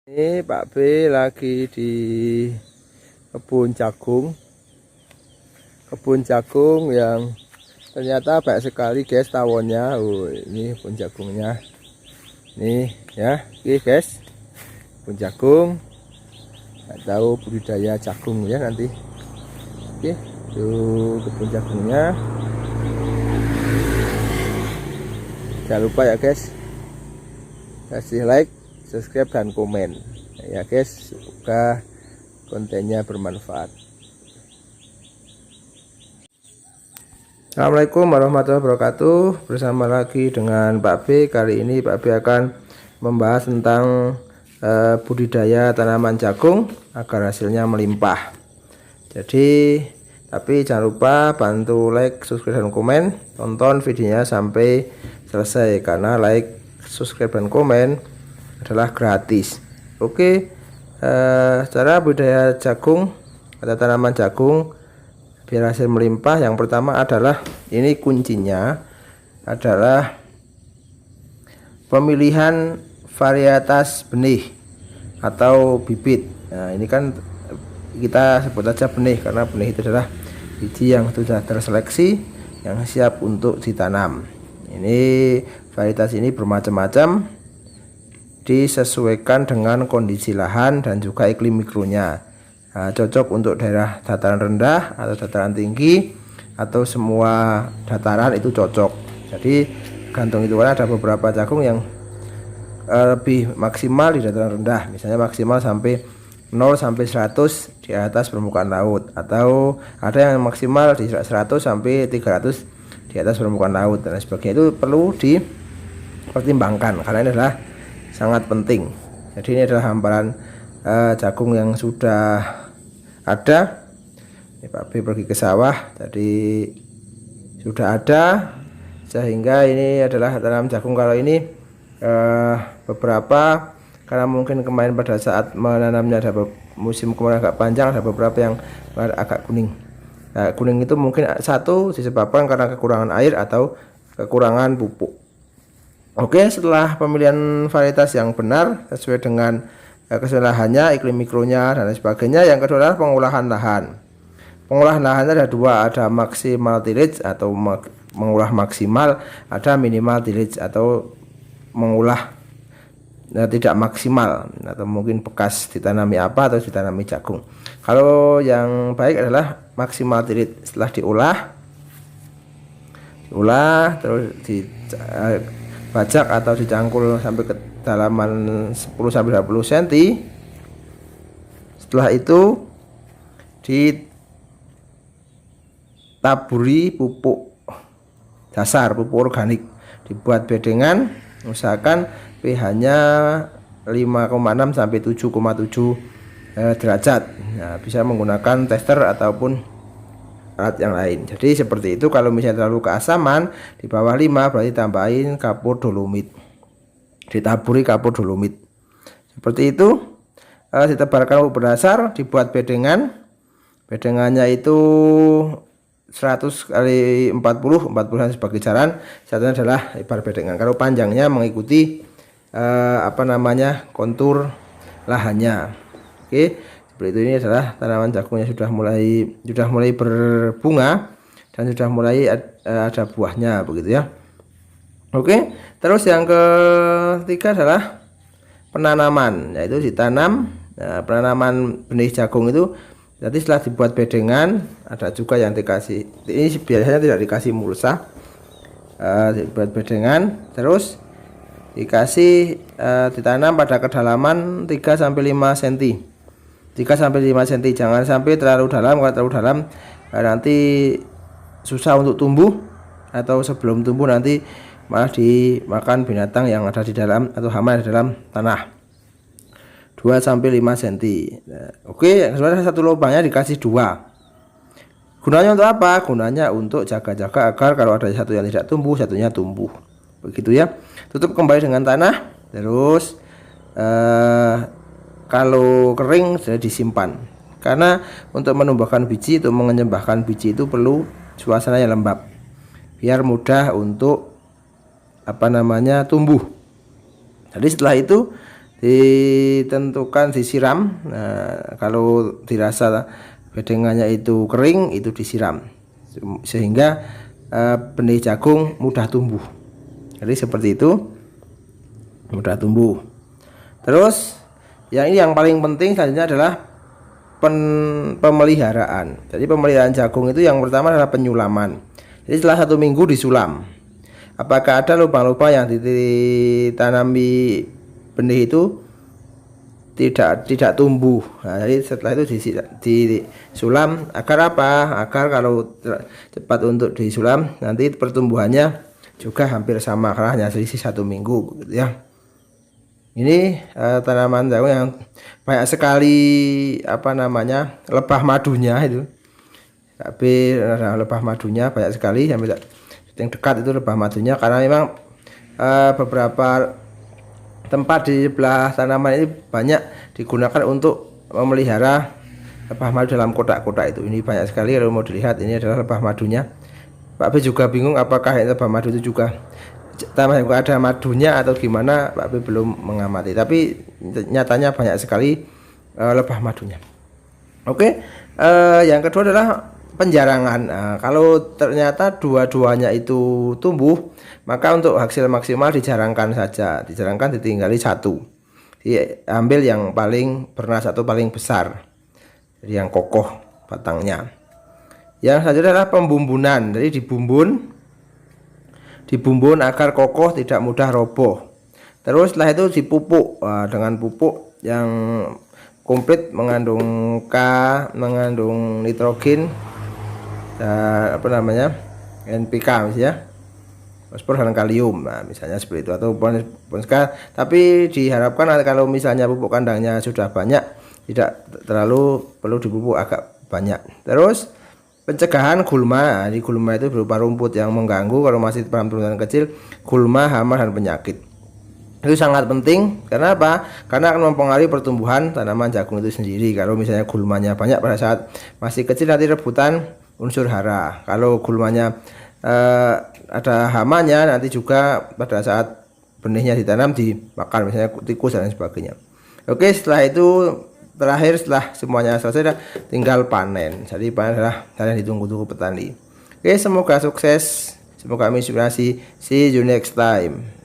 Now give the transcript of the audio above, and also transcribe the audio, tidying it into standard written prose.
Ini Pak B lagi di kebun jagung yang ternyata baik sekali guys tawonnya. Ini kebun jagungnya nih ya, oke guys, kebun jagung. Nggak tahu budidaya jagung ya nanti. Oke, tuh kebun jagungnya. Jangan lupa ya guys, kasih like, subscribe dan komen ya guys, semoga kontennya bermanfaat. Assalamualaikum warahmatullahi wabarakatuh. Bersama lagi dengan Pak B. Kali ini Pak B akan membahas tentang budidaya tanaman jagung agar hasilnya melimpah. Tapi jangan lupa bantu like, subscribe dan komen. Tonton videonya sampai selesai karena like, subscribe dan komen adalah gratis. Oke, cara budidaya jagung atau tanaman jagung biar hasil melimpah, yang pertama adalah, ini kuncinya adalah pemilihan varietas benih atau bibit. Nah, ini kan kita sebut aja benih karena benih itu adalah biji yang sudah terseleksi yang siap untuk ditanam. Ini varietas ini bermacam-macam, disesuaikan dengan kondisi lahan dan juga iklim mikronya. Nah, cocok untuk daerah dataran rendah atau dataran tinggi atau semua dataran itu cocok. Jadi gantung itu kan ada beberapa jagung yang lebih maksimal di dataran rendah, misalnya maksimal sampai 0 sampai 100 di atas permukaan laut, atau ada yang maksimal di 100 sampai 300 di atas permukaan laut dan sebagainya. Itu perlu dipertimbangkan karena ini adalah sangat penting. Jadi ini adalah hamparan jagung yang sudah ada. Ini Pak B pergi ke sawah, jadi sudah ada, sehingga ini adalah tanam jagung. Kalau ini beberapa, karena mungkin kemarin pada saat menanamnya ada musim kemarin agak panjang, ada beberapa yang agak kuning. Nah, kuning itu mungkin satu disebabkan karena kekurangan air atau kekurangan pupuk. Oke, setelah pemilihan varietas yang benar sesuai dengan kesalahannya, iklim mikronya dan sebagainya, yang kedua adalah pengolahan lahan. Pengolahan lahan ada dua, ada maksimal tillage atau mengolah maksimal, ada minimal tillage atau mengolah tidak maksimal atau mungkin bekas ditanami apa atau ditanami jagung. Kalau yang baik adalah maksimal tillage. Setelah diolah terus bajak atau dicangkul sampai kedalaman 10-20 cm. Setelah itu ditaburi pupuk dasar, pupuk organik, dibuat bedengan, usahakan pH-nya 5,6 sampai 7,7 derajat. Nah, bisa menggunakan tester ataupun alat yang lain. Jadi seperti itu. Kalau misalnya terlalu keasaman di bawah 5, berarti tambahin kapur dolomit, ditaburi kapur dolomit. Seperti itu. Ditebarkan pupuk berdasar, dibuat bedengan. Bedengannya itu 100 kali 40 sebagai jaran. Satunya adalah lebar bedengan. Kalau panjangnya mengikuti kontur lahannya. Oke, seperti itu. Ini adalah tanaman jagungnya sudah mulai berbunga dan sudah mulai ada buahnya, begitu ya. Oke, terus yang ketiga adalah penanaman, yaitu ditanam. Nah, penanaman benih jagung itu jadi setelah dibuat bedengan, ada juga yang dikasih, ini biasanya tidak dikasih mulsa, dibuat bedengan terus dikasih ditanam pada kedalaman 3-5 cm. 3-5 cm, jangan sampai terlalu dalam. Kalau terlalu dalam nanti susah untuk tumbuh, atau sebelum tumbuh nanti malah dimakan binatang yang ada di dalam atau hama di dalam tanah. 2-5 cm. Oke, sebenarnya satu lubangnya dikasih 2. Gunanya untuk apa? Gunanya untuk jaga-jaga agar kalau ada satu yang tidak tumbuh, satunya tumbuh, begitu ya. Tutup kembali dengan tanah. Terus kalau kering sudah disimpan, karena untuk menumbuhkan biji, untuk mengembangkan biji itu perlu suasana yang lembab biar mudah untuk tumbuh. Jadi setelah itu ditentukan disiram. Nah, kalau dirasa bedengannya itu kering, itu disiram sehingga benih jagung mudah tumbuh. Jadi seperti itu, mudah tumbuh. Terus yang paling penting selanjutnya adalah pemeliharaan. Jadi pemeliharaan jagung itu yang pertama adalah penyulaman. Jadi setelah 1 minggu disulam. Apakah ada lubang-lubang yang ditanami benih itu tidak tumbuh. Nah, jadi setelah itu disulam agar apa? Agar kalau cepat untuk disulam nanti pertumbuhannya juga hampir sama karena hanya selisih 1 minggu, gitu ya. Ini tanaman jagung yang banyak sekali lebah madunya itu. Tapi lebah madunya banyak sekali, yang dekat itu lebah madunya karena memang beberapa tempat di sebelah tanaman ini banyak digunakan untuk memelihara lebah madu dalam kotak-kotak itu. Ini banyak sekali, kalau mau dilihat ini adalah lebah madunya. Pak B juga bingung apakah lebah madu itu juga ada madunya atau gimana, Pak B belum mengamati, tapi nyatanya banyak sekali lebah madunya. Oke, yang kedua adalah penjarangan. Nah, kalau ternyata dua-duanya itu tumbuh, maka untuk hasil maksimal dijarangkan saja, ditinggali satu, diambil yang paling bernas atau paling besar, jadi yang kokoh batangnya. Yang selanjutnya adalah pembumbunan. Jadi dibumbun agar kokoh, tidak mudah roboh. Terus setelah itu dipupuk dengan pupuk yang komplit, mengandung mengandung nitrogen, NPK misalnya, fosfor dan kalium, misalnya seperti itu, atau bonska. Tapi diharapkan kalau misalnya pupuk kandangnya sudah banyak, tidak terlalu perlu dipupuk agak banyak. Terus pencegahan gulma. Di gulma itu berupa rumput yang mengganggu kalau masih dalam turunan kecil, gulma, hama, dan penyakit. Itu sangat penting. Karena apa? Karena akan mempengaruhi pertumbuhan tanaman jagung itu sendiri. Kalau misalnya gulmanya banyak pada saat masih kecil, nanti rebutan unsur hara. Kalau gulmanya ada hamanya, nanti juga pada saat benihnya ditanam dimakan, misalnya tikus dan sebagainya. Oke, setelah itu terakhir, setelah semuanya selesai, tinggal panen. Jadi panen adalah hal yang ditunggu-tunggu petani. Oke, semoga sukses, semoga menginspirasi. See you next time.